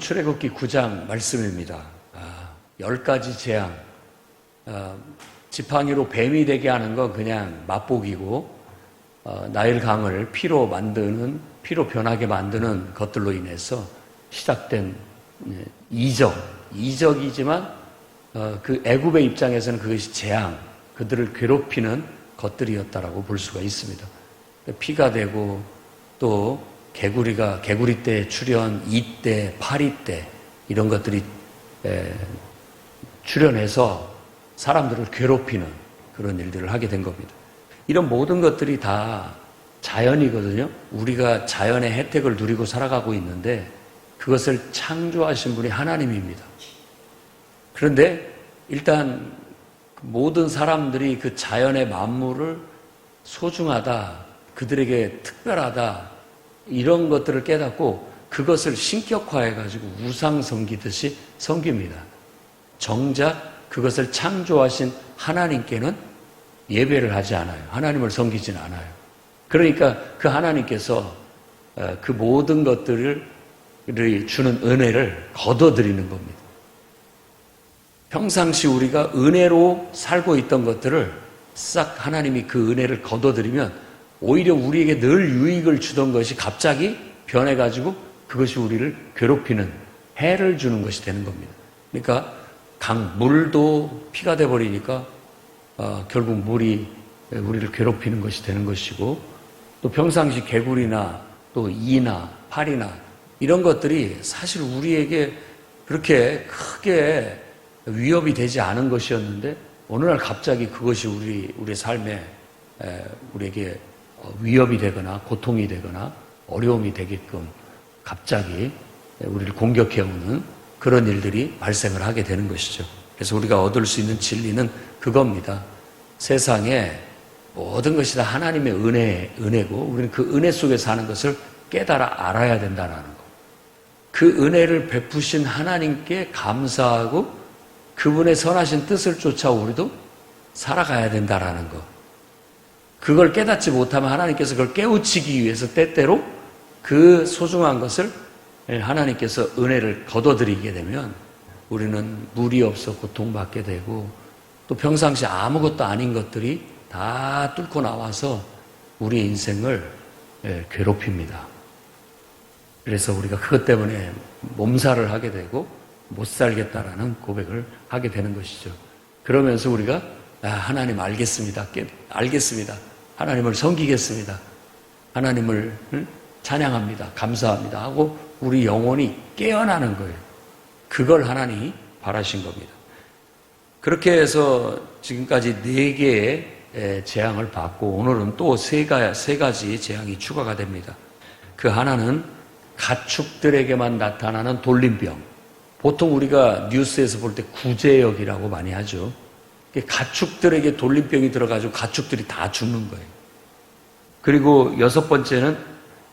출애굽기 9장 말씀입니다. 10가지 재앙. 지팡이로 뱀이 되게 하는 건 그냥 맛보기고, 나일 강을 피로 변하게 만드는 것들로 인해서 시작된 이적이지만 그 애굽의 입장에서는 그것이 재앙, 그들을 괴롭히는 것들이었다라고 볼 수가 있습니다. 피가 되고 또 개구리 떼 출현, 이떼, 파리떼 이런 것들이 출현해서 사람들을 괴롭히는 그런 일들을 하게 된 겁니다. 이런 모든 것들이 다 자연이거든요. 우리가 자연의 혜택을 누리고 살아가고 있는데 그것을 창조하신 분이 하나님입니다. 그런데 일단 모든 사람들이 그 자연의 만물을 소중하다, 그들에게 특별하다 이런 것들을 깨닫고 그것을 신격화해가지고 우상 섬기듯이 섬깁니다. 정작 그것을 창조하신 하나님께는 예배를 하지 않아요. 하나님을 섬기지는 않아요. 그러니까 그 하나님께서 그 모든 것들을 주는 은혜를 거둬들이는 겁니다. 평상시 우리가 은혜로 살고 있던 것들을 싹 하나님이 그 은혜를 거둬들이면 오히려 우리에게 늘 유익을 주던 것이 갑자기 변해가지고 그것이 우리를 괴롭히는 해를 주는 것이 되는 겁니다. 그러니까 물도 피가 돼버리니까 결국 물이 우리를 괴롭히는 것이 되는 것이고, 또 평상시 개구리나 또 이나 파리나 이런 것들이 사실 우리에게 그렇게 크게 위협이 되지 않은 것이었는데 어느 날 갑자기 그것이 우리의 삶에 우리에게 위협이 되거나 고통이 되거나 어려움이 되게끔 갑자기 우리를 공격해오는 그런 일들이 발생을 하게 되는 것이죠. 그래서 우리가 얻을 수 있는 진리는 그겁니다. 세상에 모든 것이 다 하나님의 은혜고 우리는 그 은혜 속에 사는 것을 깨달아 알아야 된다는 거. 그 은혜를 베푸신 하나님께 감사하고 그분의 선하신 뜻을 쫓아 우리도 살아가야 된다는 거. 그걸 깨닫지 못하면 하나님께서 그걸 깨우치기 위해서 때때로 그 소중한 것을 하나님께서 은혜를 거둬들이게 되면 우리는 무리 없어 고통받게 되고, 또 평상시 아무것도 아닌 것들이 다 뚫고 나와서 우리의 인생을 괴롭힙니다. 그래서 우리가 그것 때문에 몸살을 하게 되고 못 살겠다라는 고백을 하게 되는 것이죠. 그러면서 우리가 하나님 알겠습니다. 하나님을 섬기겠습니다. 하나님을 찬양합니다. 감사합니다. 하고 우리 영혼이 깨어나는 거예요. 그걸 하나님이 바라신 겁니다. 그렇게 해서 지금까지 4개의 재앙을 받고 오늘은 또 3가지 재앙이 추가가 됩니다. 그 하나는 가축들에게만 나타나는 돌림병. 보통 우리가 뉴스에서 볼 때 구제역이라고 많이 하죠. 가축들에게 돌림병이 들어가지고 가축들이 다 죽는 거예요. 그리고 6번째는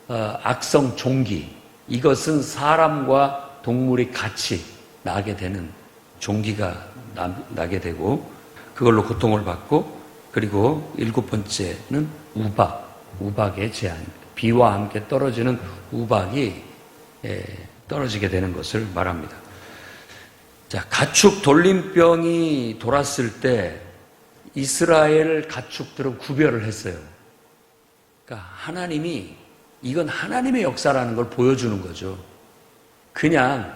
악성 종기. 이것은 사람과 동물이 같이 나게 되는 종기가 나게 되고 그걸로 고통을 받고, 그리고 7번째는 우박의 재앙입니다. 비와 함께 떨어지는 우박이 떨어지게 되는 것을 말합니다. 자, 가축 돌림병이 돌았을 때 이스라엘 가축들은 구별을 했어요. 그러니까 이건 하나님의 역사라는 걸 보여주는 거죠. 그냥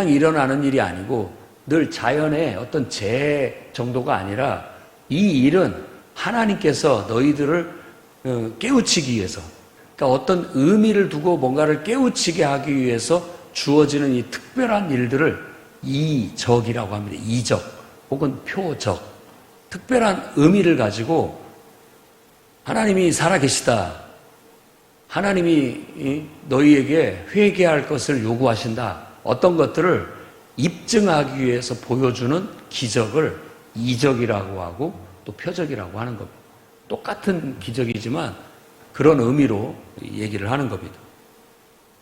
일어나는 일이 아니고 늘 자연의 어떤 재해 정도가 아니라 이 일은 하나님께서 너희들을 깨우치기 위해서, 그러니까 어떤 의미를 두고 뭔가를 깨우치게 하기 위해서 주어지는 이 특별한 일들을 이적이라고 합니다. 이적 혹은 표적. 특별한 의미를 가지고 하나님이 살아계시다. 하나님이 너희에게 회개할 것을 요구하신다. 어떤 것들을 입증하기 위해서 보여주는 기적을 이적이라고 하고 또 표적이라고 하는 겁니다. 똑같은 기적이지만 그런 의미로 얘기를 하는 겁니다.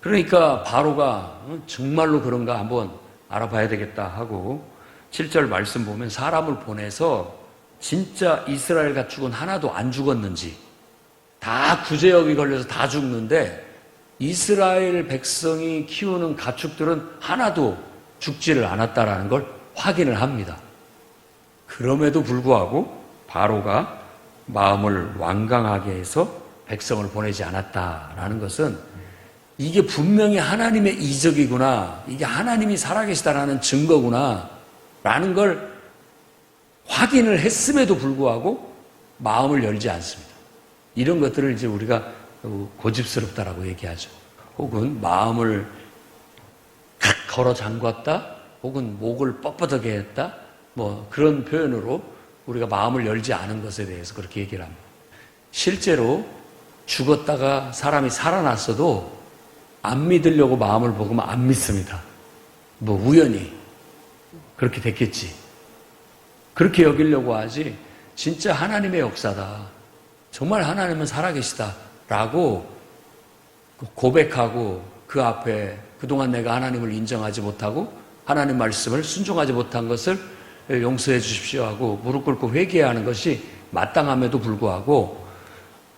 그러니까 바로가 정말로 그런가 한번 알아봐야 되겠다 하고 7절 말씀 보면 사람을 보내서 진짜 이스라엘 가축은 하나도 안 죽었는지, 다 구제역이 걸려서 다 죽는데 이스라엘 백성이 키우는 가축들은 하나도 죽지를 않았다라는 걸 확인을 합니다. 그럼에도 불구하고 바로가 마음을 완강하게 해서 백성을 보내지 않았다라는 것은 이게 분명히 하나님의 이적이구나, 이게 하나님이 살아계시다라는 증거구나 라는 걸 확인을 했음에도 불구하고 마음을 열지 않습니다. 이런 것들을 이제 우리가 고집스럽다라고 얘기하죠. 혹은 마음을 칵 걸어 잠궜다, 혹은 목을 뻣뻣하게 했다, 뭐 그런 표현으로 우리가 마음을 열지 않은 것에 대해서 그렇게 얘기를 합니다. 실제로 죽었다가 사람이 살아났어도 안 믿으려고 마음을 먹으면 안 믿습니다. 뭐 우연히 그렇게 됐겠지. 그렇게 여기려고 하지 진짜 하나님의 역사다, 정말 하나님은 살아계시다라고 고백하고 그 앞에 그동안 내가 하나님을 인정하지 못하고 하나님 말씀을 순종하지 못한 것을 용서해 주십시오 하고 무릎 꿇고 회개하는 것이 마땅함에도 불구하고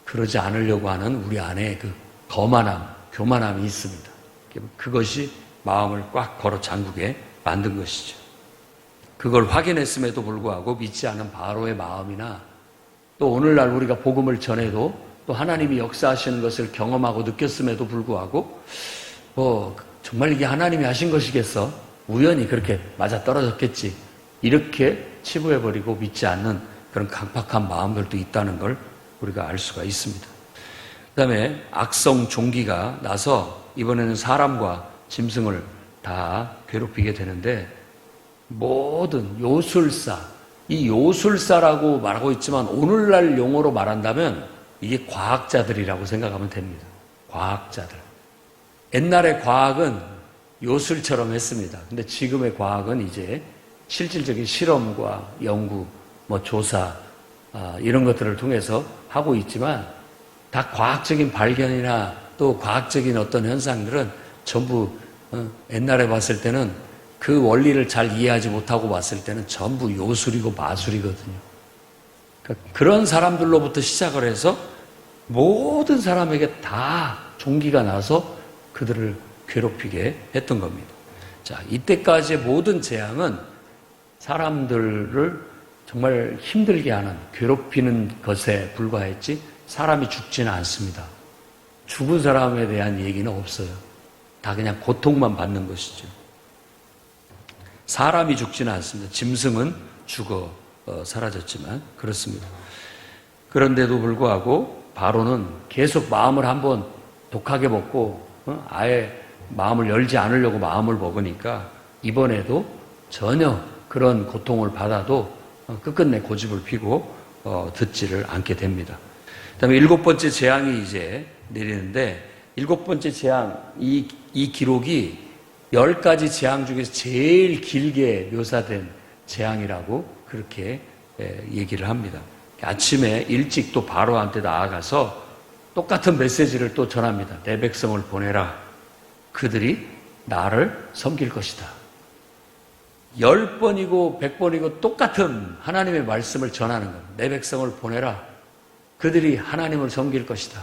그러지 않으려고 하는 우리 안에 그 거만함, 교만함이 있습니다. 그것이 마음을 꽉 걸어 잠그게 만든 것이죠. 그걸 확인했음에도 불구하고 믿지 않은 바로의 마음이나 또 오늘날 우리가 복음을 전해도 또 하나님이 역사하시는 것을 경험하고 느꼈음에도 불구하고 정말 이게 하나님이 하신 것이겠어? 우연히 그렇게 맞아떨어졌겠지. 이렇게 치부해버리고 믿지 않는 그런 강팍한 마음들도 있다는 걸 우리가 알 수가 있습니다. 그 다음에 악성 종기가 나서 이번에는 사람과 짐승을 다 괴롭히게 되는데 모든 요술사, 이 요술사라고 말하고 있지만 오늘날 용어로 말한다면 이게 과학자들이라고 생각하면 됩니다. 과학자들. 옛날의 과학은 요술처럼 했습니다. 근데 지금의 과학은 이제 실질적인 실험과 연구, 조사, 이런 것들을 통해서 하고 있지만 다 과학적인 발견이나 또 과학적인 어떤 현상들은 전부 옛날에 봤을 때는 그 원리를 잘 이해하지 못하고 봤을 때는 전부 요술이고 마술이거든요. 그러니까 그런 사람들로부터 시작을 해서 모든 사람에게 다 종기가 나서 그들을 괴롭히게 했던 겁니다. 자, 이때까지의 모든 재앙은 사람들을 정말 힘들게 하는, 괴롭히는 것에 불과했지 사람이 죽지는 않습니다. 죽은 사람에 대한 얘기는 없어요. 다 그냥 고통만 받는 것이죠. 사람이 죽지는 않습니다. 짐승은 죽어 사라졌지만 그렇습니다. 그런데도 불구하고 바로는 계속 마음을 한번 독하게 먹고 아예 마음을 열지 않으려고 마음을 먹으니까 이번에도 전혀 그런 고통을 받아도 끝끝내 고집을 피고 듣지를 않게 됩니다. 그 다음에 7번째 재앙이 이제 내리는데 7번째 재앙, 이 기록이 10가지 재앙 중에서 제일 길게 묘사된 재앙이라고 그렇게 얘기를 합니다. 아침에 일찍 또 바로한테 나아가서 똑같은 메시지를 또 전합니다. 내 백성을 보내라. 그들이 나를 섬길 것이다. 10번이고 100번이고 똑같은 하나님의 말씀을 전하는 겁니다. 내 백성을 보내라. 그들이 하나님을 섬길 것이다.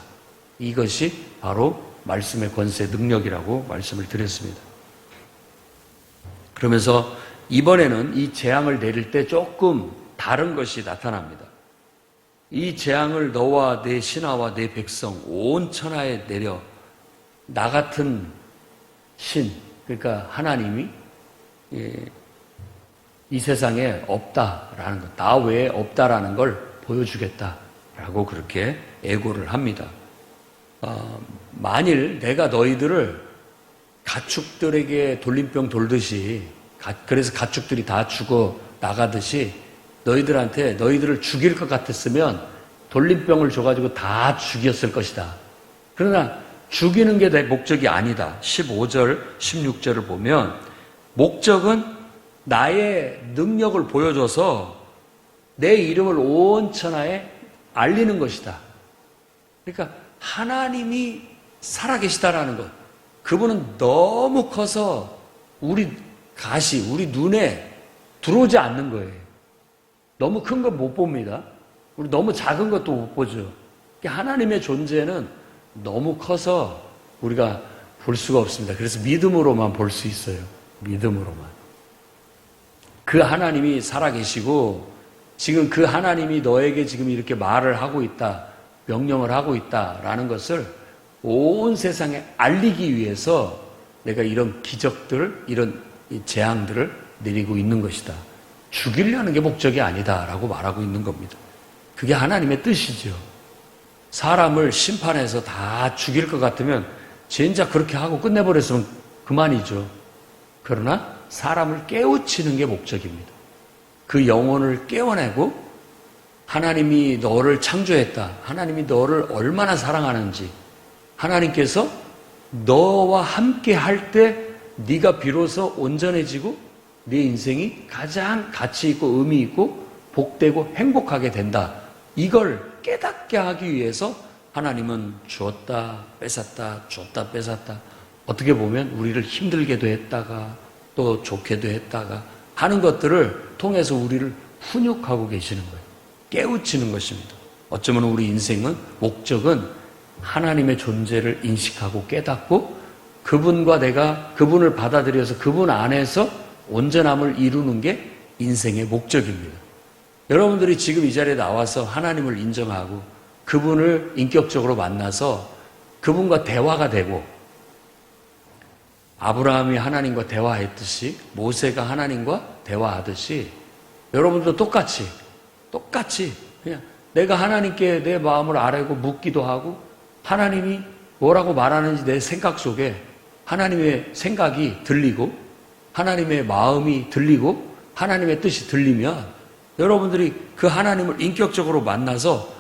이것이 바로 말씀의 권세, 능력이라고 말씀을 드렸습니다. 그러면서 이번에는 이 재앙을 내릴 때 조금 다른 것이 나타납니다. 이 재앙을 너와 내 신하와 내 백성 온 천하에 내려 나 같은 신, 그러니까 하나님이 이 세상에 없다라는 것, 나 외에 없다라는 걸 보여주겠다라고 그렇게 애고를 합니다. 만일 내가 너희들을 가축들에게 돌림병 돌듯이, 그래서 가축들이 다 죽어 나가듯이 너희들한테 너희들을 죽일 것 같았으면 돌림병을 줘가지고 다 죽였을 것이다. 그러나 죽이는 게 내 목적이 아니다. 15절, 16절을 보면 목적은 나의 능력을 보여줘서 내 이름을 온 천하에 알리는 것이다. 그러니까 하나님이 살아계시다라는 것. 그분은 너무 커서 우리 눈에 들어오지 않는 거예요. 너무 큰 건 못 봅니다. 우리 너무 작은 것도 못 보죠. 하나님의 존재는 너무 커서 우리가 볼 수가 없습니다. 그래서 믿음으로만 볼 수 있어요. 믿음으로만. 그 하나님이 살아계시고 지금 그 하나님이 너에게 지금 이렇게 말을 하고 있다, 명령을 하고 있다라는 것을 온 세상에 알리기 위해서 내가 이런 기적들, 이런 재앙들을 내리고 있는 것이다. 죽이려는 게 목적이 아니다라고 말하고 있는 겁니다. 그게 하나님의 뜻이죠. 사람을 심판해서 다 죽일 것 같으면 진짜 그렇게 하고 끝내버렸으면 그만이죠. 그러나 사람을 깨우치는 게 목적입니다. 그 영혼을 깨워내고 하나님이 너를 창조했다. 하나님이 너를 얼마나 사랑하는지 하나님께서 너와 함께 할 때 네가 비로소 온전해지고 네 인생이 가장 가치 있고 의미 있고 복되고 행복하게 된다. 이걸 깨닫게 하기 위해서 하나님은 주었다 뺏었다 주었다 뺏었다 어떻게 보면 우리를 힘들게도 했다가 또 좋게도 했다가 하는 것들을 통해서 우리를 훈육하고 계시는 거예요. 깨우치는 것입니다. 어쩌면 우리 인생은 목적은 하나님의 존재를 인식하고 깨닫고 그분과 내가 그분을 받아들여서 그분 안에서 온전함을 이루는 게 인생의 목적입니다. 여러분들이 지금 이 자리에 나와서 하나님을 인정하고 그분을 인격적으로 만나서 그분과 대화가 되고 아브라함이 하나님과 대화했듯이 모세가 하나님과 대화하듯이 여러분도 똑같이 그냥 내가 하나님께 내 마음을 아뢰고 묻기도 하고 하나님이 뭐라고 말하는지 내 생각 속에 하나님의 생각이 들리고 하나님의 마음이 들리고 하나님의 뜻이 들리면 여러분들이 그 하나님을 인격적으로 만나서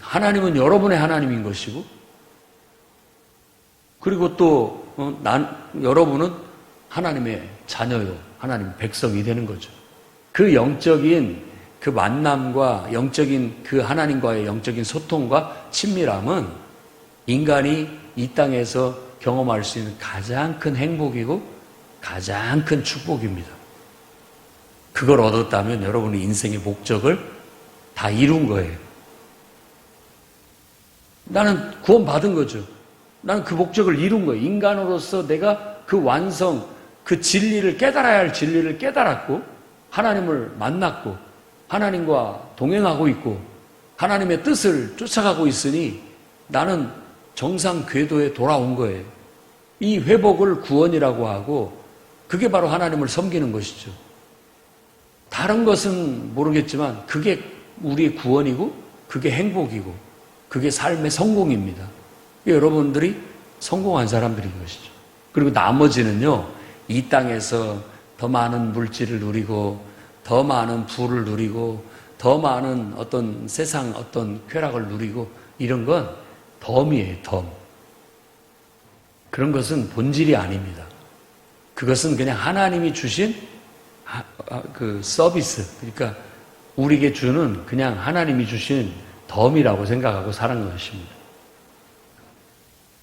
하나님은 여러분의 하나님인 것이고 그리고 또 여러분은 하나님의 자녀요 하나님의 백성이 되는 거죠. 그 영적인 그 만남과 영적인 그 하나님과의 영적인 소통과 친밀함은 인간이 이 땅에서 경험할 수 있는 가장 큰 행복이고 가장 큰 축복입니다. 그걸 얻었다면 여러분의 인생의 목적을 다 이룬 거예요. 나는 구원받은 거죠. 나는 그 목적을 이룬 거예요. 인간으로서 내가 그 완성, 그 진리를 깨달아야 할 진리를 깨달았고 하나님을 만났고 하나님과 동행하고 있고 하나님의 뜻을 쫓아가고 있으니 나는 정상 궤도에 돌아온 거예요. 이 회복을 구원이라고 하고 그게 바로 하나님을 섬기는 것이죠. 다른 것은 모르겠지만 그게 우리의 구원이고 그게 행복이고 그게 삶의 성공입니다. 여러분들이 성공한 사람들인 것이죠. 그리고 나머지는요, 이 땅에서 더 많은 물질을 누리고 더 많은 부를 누리고 더 많은 어떤 세상 어떤 쾌락을 누리고 이런 건 덤이에요, 덤. 그런 것은 본질이 아닙니다. 그것은 그냥 하나님이 주신 그 서비스, 그러니까 우리에게 주는 그냥 하나님이 주신 덤이라고 생각하고 사는 것입니다.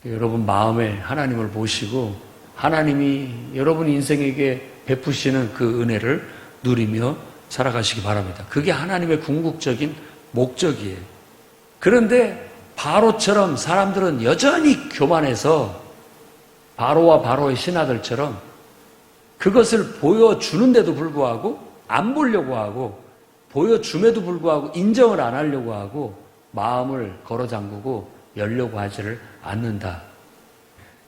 여러분 마음에 하나님을 보시고 하나님이 여러분 인생에게 베푸시는 그 은혜를 누리며 살아가시기 바랍니다. 그게 하나님의 궁극적인 목적이에요. 그런데 바로처럼 사람들은 여전히 교만해서 바로와 바로의 신하들처럼 그것을 보여주는데도 불구하고 안 보려고 하고 보여줌에도 불구하고 인정을 안 하려고 하고 마음을 걸어 잠그고 열려고 하지를 않는다.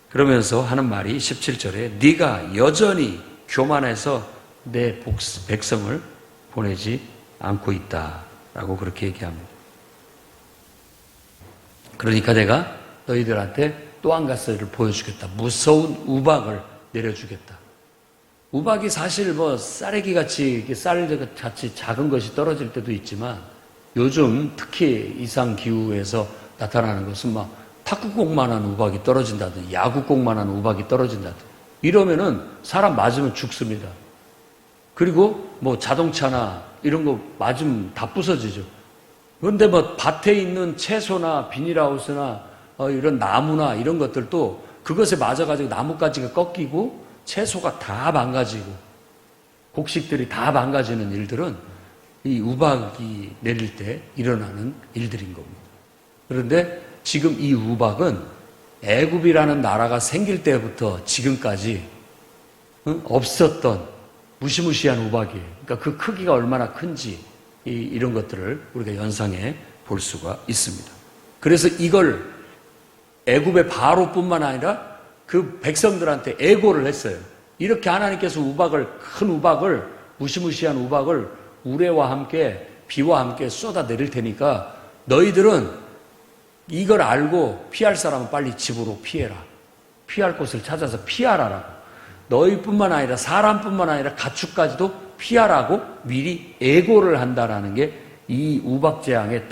그러면서 하는 말이 17절에 네가 여전히 교만해서 내 백성을 보내지 않고 있다라고 그렇게 얘기합니다. 그러니까 내가 너희들한테 또 한 가지를 보여주겠다. 무서운 우박을 내려주겠다. 우박이 사실 뭐 쌀래기 같이 쌀같이 작은 것이 떨어질 때도 있지만 요즘 특히 이상 기후에서 나타나는 것은 막 탁구공만한 우박이 떨어진다든지 야구공만한 우박이 떨어진다든지 이러면은 사람 맞으면 죽습니다. 그리고 뭐 자동차나 이런 거 맞으면 다 부서지죠. 그런데 뭐 밭에 있는 채소나 비닐하우스나 이런 나무나 이런 것들도 그것에 맞아가지고 나뭇가지가 꺾이고 채소가 다 망가지고 곡식들이 다 망가지는 일들은 이 우박이 내릴 때 일어나는 일들인 겁니다. 그런데 지금 이 우박은 애굽이라는 나라가 생길 때부터 지금까지 없었던 무시무시한 우박이에요. 그러니까 그 크기가 얼마나 큰지 이런 것들을 우리가 연상해 볼 수가 있습니다. 그래서 이걸 애굽의 바로뿐만 아니라 그 백성들한테 애고를 했어요. 이렇게 하나님께서 큰 우박을, 무시무시한 우박을 우레와 함께 비와 함께 쏟아 내릴 테니까 너희들은 이걸 알고 피할 사람은 빨리 집으로 피해라. 피할 곳을 찾아서 피하라라고. 너희뿐만 아니라 사람뿐만 아니라 가축까지도 피하라고 미리 애고를 한다라는 게 이 우박 재앙의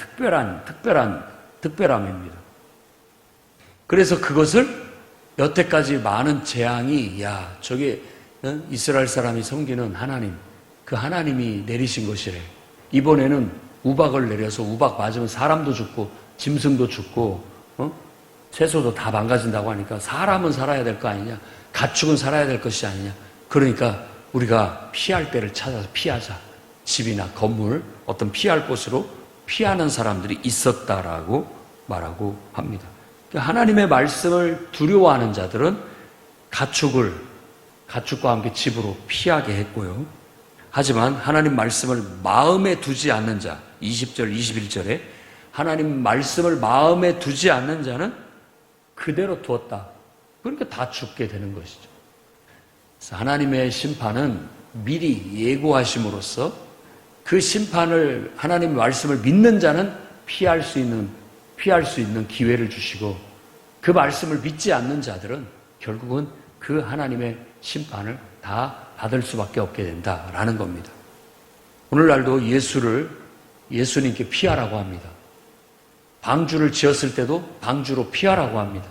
특별함입니다. 그래서 그것을 여태까지 많은 재앙이 저게 이스라엘 사람이 섬기는 하나님, 그 하나님이 내리신 것이래. 이번에는 우박을 내려서 우박 맞으면 사람도 죽고 짐승도 죽고 채소도 다 망가진다고 하니까 사람은 살아야 될 거 아니냐, 가축은 살아야 될 것이 아니냐. 그러니까 우리가 피할 때를 찾아서 피하자. 집이나 건물, 어떤 피할 곳으로 피하는 사람들이 있었다라고 말하고 합니다. 하나님의 말씀을 두려워하는 자들은 가축과 함께 집으로 피하게 했고요. 하지만 하나님 말씀을 마음에 두지 않는 자, 20절, 21절에 하나님 말씀을 마음에 두지 않는 자는 그대로 두었다. 그러니까 다 죽게 되는 것이죠. 그래서 하나님의 심판은 미리 예고하심으로써 그 심판을, 하나님 말씀을 믿는 자는 피할 수 있는 기회를 주시고, 그 말씀을 믿지 않는 자들은 결국은 그 하나님의 심판을 다 받을 수밖에 없게 된다라는 겁니다. 오늘날도 예수님께 피하라고 합니다. 방주를 지었을 때도 방주로 피하라고 합니다.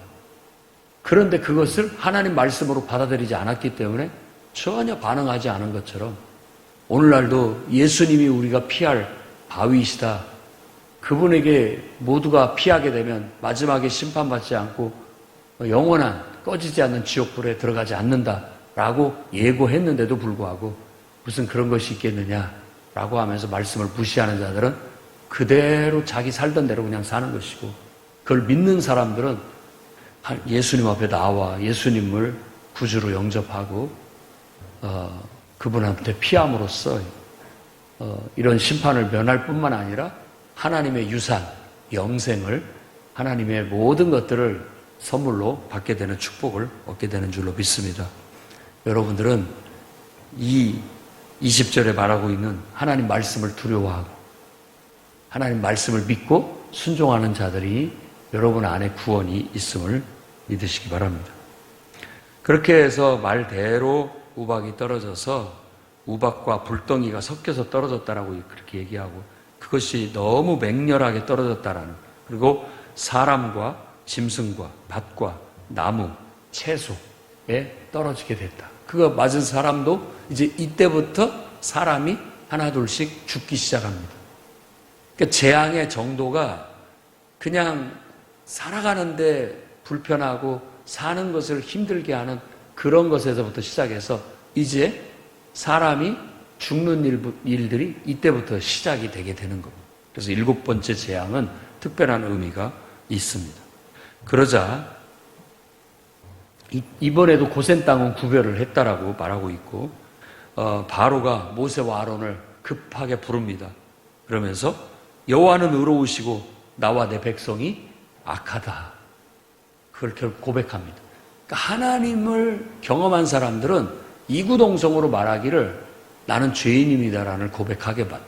그런데 그것을 하나님 말씀으로 받아들이지 않았기 때문에 전혀 반응하지 않은 것처럼 오늘날도 예수님이 우리가 피할 바위이시다. 그분에게 모두가 피하게 되면 마지막에 심판받지 않고 영원한 꺼지지 않는 지옥불에 들어가지 않는다라고 예고했는데도 불구하고 무슨 그런 것이 있겠느냐라고 하면서 말씀을 무시하는 자들은 그대로 자기 살던 대로 그냥 사는 것이고, 그걸 믿는 사람들은 예수님 앞에 나와 예수님을 구주로 영접하고 그분한테 피함으로써 이런 심판을 면할 뿐만 아니라 하나님의 유산, 영생을, 하나님의 모든 것들을 선물로 받게 되는 축복을 얻게 되는 줄로 믿습니다. 여러분들은 이 20절에 말하고 있는 하나님 말씀을 두려워하고 하나님 말씀을 믿고 순종하는 자들이 여러분 안에 구원이 있음을 믿으시기 바랍니다. 그렇게 해서 말대로 우박이 떨어져서 우박과 불덩이가 섞여서 떨어졌다라고 그렇게 얘기하고, 그것이 너무 맹렬하게 떨어졌다라는, 그리고 사람과 짐승과 밭과 나무, 채소에 떨어지게 됐다. 그거 맞은 사람도 이제 이때부터 사람이 하나둘씩 죽기 시작합니다. 그러니까 재앙의 정도가 그냥 살아가는데 불편하고 사는 것을 힘들게 하는 그런 것에서부터 시작해서 이제 사람이 죽는 일들이 이때부터 시작이 되게 되는 겁니다. 그래서 7번째 재앙은 특별한 의미가 있습니다. 그러자 이번에도 고센 땅은 구별을 했다라고 말하고 있고, 바로가 모세와 아론을 급하게 부릅니다. 그러면서 여호와는 의로우시고 나와 내 백성이 악하다. 그걸 결국 고백합니다. 그러니까 하나님을 경험한 사람들은 이구동성으로 말하기를 나는 죄인입니다라는 고백하게 받는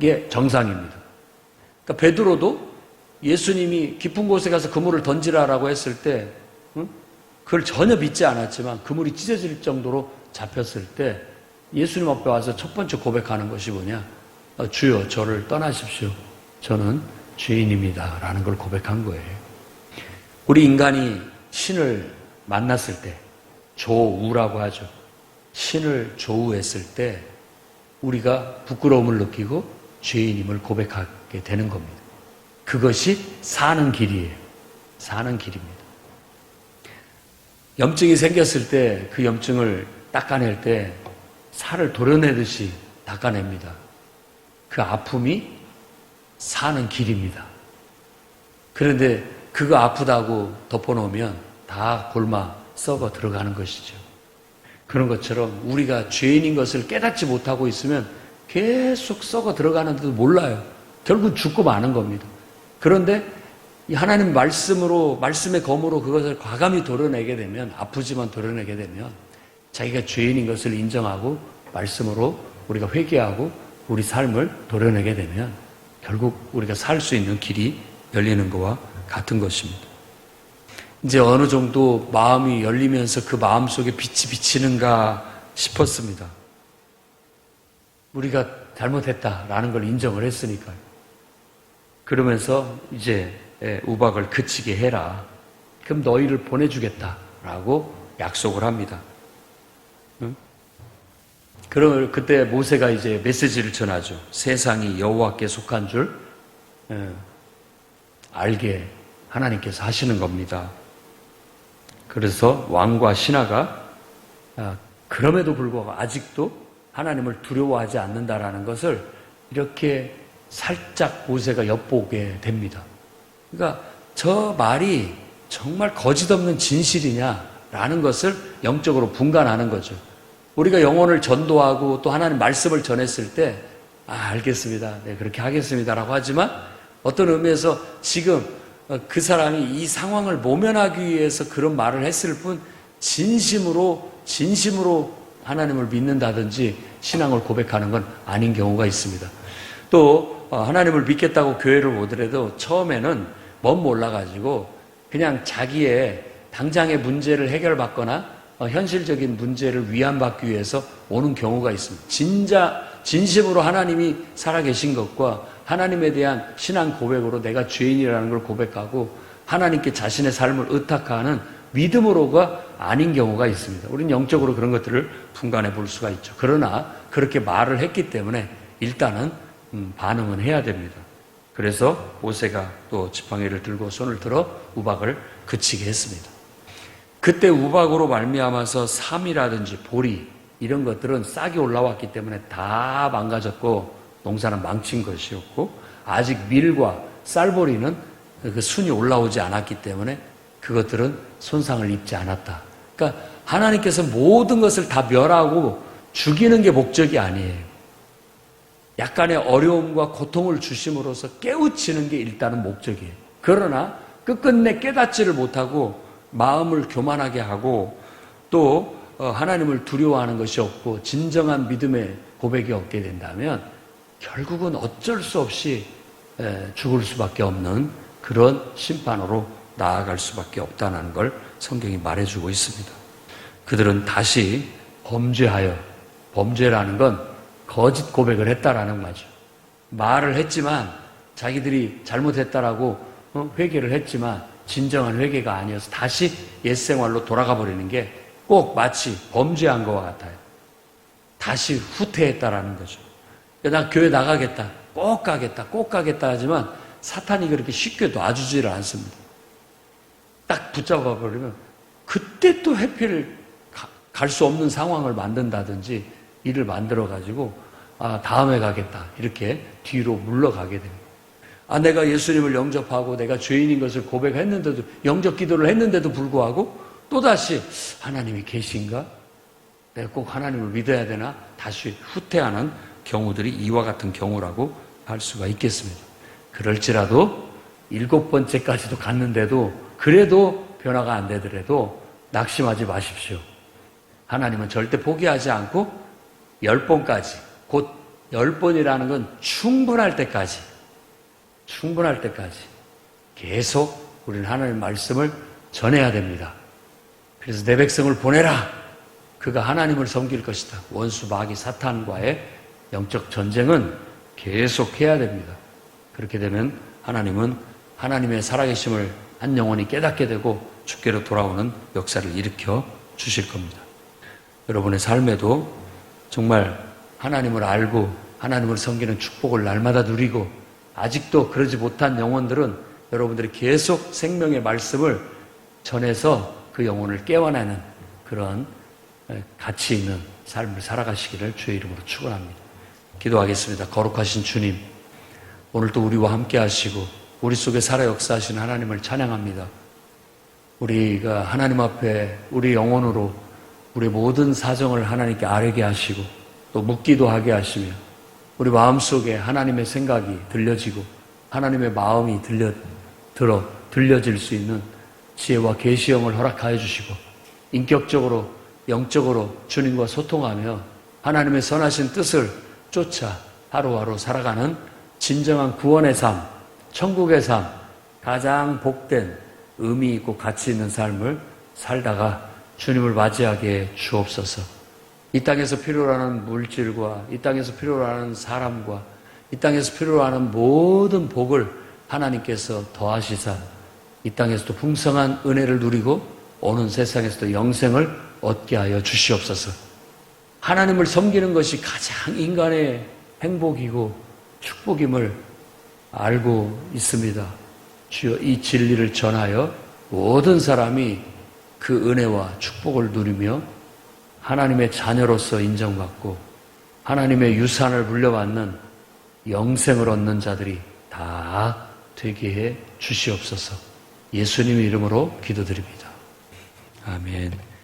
게 정상입니다. 그러니까 베드로도 예수님이 깊은 곳에 가서 그물을 던지라라고 했을 때 그걸 전혀 믿지 않았지만 그물이 찢어질 정도로 잡혔을 때 예수님 앞에 와서 첫 번째 고백하는 것이 뭐냐? 주여 저를 떠나십시오. 저는 죄인입니다 라는 걸 고백한 거예요. 우리 인간이 신을 만났을 때 조우라고 하죠. 신을 조우했을 때 우리가 부끄러움을 느끼고 죄인임을 고백하게 되는 겁니다. 그것이 사는 길이에요. 사는 길입니다. 염증이 생겼을 때 그 염증을 닦아낼 때 살을 도려내듯이 닦아냅니다. 그 아픔이 사는 길입니다. 그런데 그거 아프다고 덮어놓으면 다 골마 썩어 들어가는 것이죠. 그런 것처럼 우리가 죄인인 것을 깨닫지 못하고 있으면 계속 썩어 들어가는데도 몰라요. 결국 죽고 마는 겁니다. 그런데 이 하나님 말씀으로, 말씀의 검으로 그것을 과감히 도려내게 되면, 아프지만 도려내게 되면 자기가 죄인인 것을 인정하고 말씀으로 우리가 회개하고 우리 삶을 도려내게 되면 결국 우리가 살 수 있는 길이 열리는 것과 같은 것입니다. 이제 어느 정도 마음이 열리면서 그 마음 속에 빛이 비치는가 싶었습니다. 우리가 잘못했다라는 걸 인정을 했으니까요. 그러면서 이제 우박을 그치게 해라. 그럼 너희를 보내주겠다라고 약속을 합니다. 응? 그럼 그때 모세가 이제 메시지를 전하죠. 세상이 여호와께 속한 줄 알게 하나님께서 하시는 겁니다. 그래서 왕과 신하가 그럼에도 불구하고 아직도 하나님을 두려워하지 않는다라는 것을 이렇게 살짝 모세가 엿보게 됩니다. 그러니까 저 말이 정말 거짓없는 진실이냐라는 것을 영적으로 분간하는 거죠. 우리가 영혼을 전도하고 또 하나님 말씀을 전했을 때 알겠습니다. 네, 그렇게 하겠습니다라고 하지만 어떤 의미에서 지금 그 사람이 이 상황을 모면하기 위해서 그런 말을 했을 뿐 진심으로 하나님을 믿는다든지 신앙을 고백하는 건 아닌 경우가 있습니다. 또 하나님을 믿겠다고 교회를 오더라도 처음에는 먼 몰라가지고 그냥 자기의 당장의 문제를 해결받거나 현실적인 문제를 위안받기 위해서 오는 경우가 있습니다. 진심으로 하나님이 살아계신 것과 하나님에 대한 신앙 고백으로 내가 죄인이라는 걸 고백하고 하나님께 자신의 삶을 의탁하는 믿음으로가 아닌 경우가 있습니다. 우리는 영적으로 그런 것들을 분간해 볼 수가 있죠. 그러나 그렇게 말을 했기 때문에 일단은 반응은 해야 됩니다. 그래서 모세가 또 지팡이를 들고 손을 들어 우박을 그치게 했습니다. 그때 우박으로 말미암아서 삼이라든지 보리 이런 것들은 싹이 올라왔기 때문에 다 망가졌고 농사는 망친 것이었고 아직 밀과 쌀보리는 그 순이 올라오지 않았기 때문에 그것들은 손상을 입지 않았다. 그러니까 하나님께서 모든 것을 다 멸하고 죽이는 게 목적이 아니에요. 약간의 어려움과 고통을 주심으로써 깨우치는 게 일단은 목적이에요. 그러나 끝끝내 깨닫지를 못하고 마음을 교만하게 하고 또 하나님을 두려워하는 것이 없고 진정한 믿음의 고백이 없게 된다면 결국은 어쩔 수 없이 죽을 수밖에 없는 그런 심판으로 나아갈 수밖에 없다는 걸 성경이 말해주고 있습니다. 그들은 다시 범죄라는 건 거짓 고백을 했다라는 거죠. 말을 했지만 자기들이 잘못했다라고 회개를 했지만 진정한 회개가 아니어서 다시 옛생활로 돌아가 버리는 게 꼭 마치 범죄한 것과 같아요. 다시 후퇴했다라는 거죠. 나 교회 나가겠다, 꼭 가겠다 하지만 사탄이 그렇게 쉽게 놔주지를 않습니다. 딱 붙잡아 버리면 그때 또 회피를 갈 수 없는 상황을 만든다든지 일을 만들어가지고 다음에 가겠다 이렇게 뒤로 물러가게 됩니다. 내가 예수님을 영접하고 내가 죄인인 것을 고백했는데도 영접 기도를 했는데도 불구하고 또다시 하나님이 계신가? 내가 꼭 하나님을 믿어야 되나? 다시 후퇴하는 경우들이 이와 같은 경우라고 할 수가 있겠습니다. 그럴지라도 7번째까지도 갔는데도 그래도 변화가 안 되더라도 낙심하지 마십시오. 하나님은 절대 포기하지 않고 10번까지, 곧 10번이라는 건 충분할 때까지 계속 우리는 하나님의 말씀을 전해야 됩니다. 그래서 내 백성을 보내라. 그가 하나님을 섬길 것이다. 원수 마귀 사탄과의 영적 전쟁은 계속해야 됩니다. 그렇게 되면 하나님은 하나님의 살아계심을 한 영혼이 깨닫게 되고 주께로 돌아오는 역사를 일으켜 주실 겁니다. 여러분의 삶에도 정말 하나님을 알고 하나님을 섬기는 축복을 날마다 누리고 아직도 그러지 못한 영혼들은 여러분들이 계속 생명의 말씀을 전해서 그 영혼을 깨워내는 그런 가치 있는 삶을 살아가시기를 주의 이름으로 축원합니다. 기도하겠습니다. 거룩하신 주님, 오늘도 우리와 함께 하시고 우리 속에 살아 역사하신 하나님을 찬양합니다. 우리가 하나님 앞에 우리 영혼으로 우리 모든 사정을 하나님께 아뢰게 하시고 또 묻기도 하게 하시며 우리 마음속에 하나님의 생각이 들려지고 하나님의 마음이 들려질 수 있는 지혜와 계시형을 허락하여 주시고 인격적으로 영적으로 주님과 소통하며 하나님의 선하신 뜻을 쫓아 하루하루 살아가는 진정한 구원의 삶, 천국의 삶, 가장 복된 의미 있고 가치 있는 삶을 살다가 주님을 맞이하게 주옵소서. 이 땅에서 필요로 하는 물질과 이 땅에서 필요로 하는 사람과 이 땅에서 필요로 하는 모든 복을 하나님께서 더하시사 이 땅에서도 풍성한 은혜를 누리고 오는 세상에서도 영생을 얻게 하여 주시옵소서. 하나님을 섬기는 것이 가장 인간의 행복이고 축복임을 알고 있습니다. 주여 이 진리를 전하여 모든 사람이 그 은혜와 축복을 누리며 하나님의 자녀로서 인정받고 하나님의 유산을 물려받는 영생을 얻는 자들이 다 되게 해 주시옵소서. 예수님 이름으로 기도드립니다. 아멘.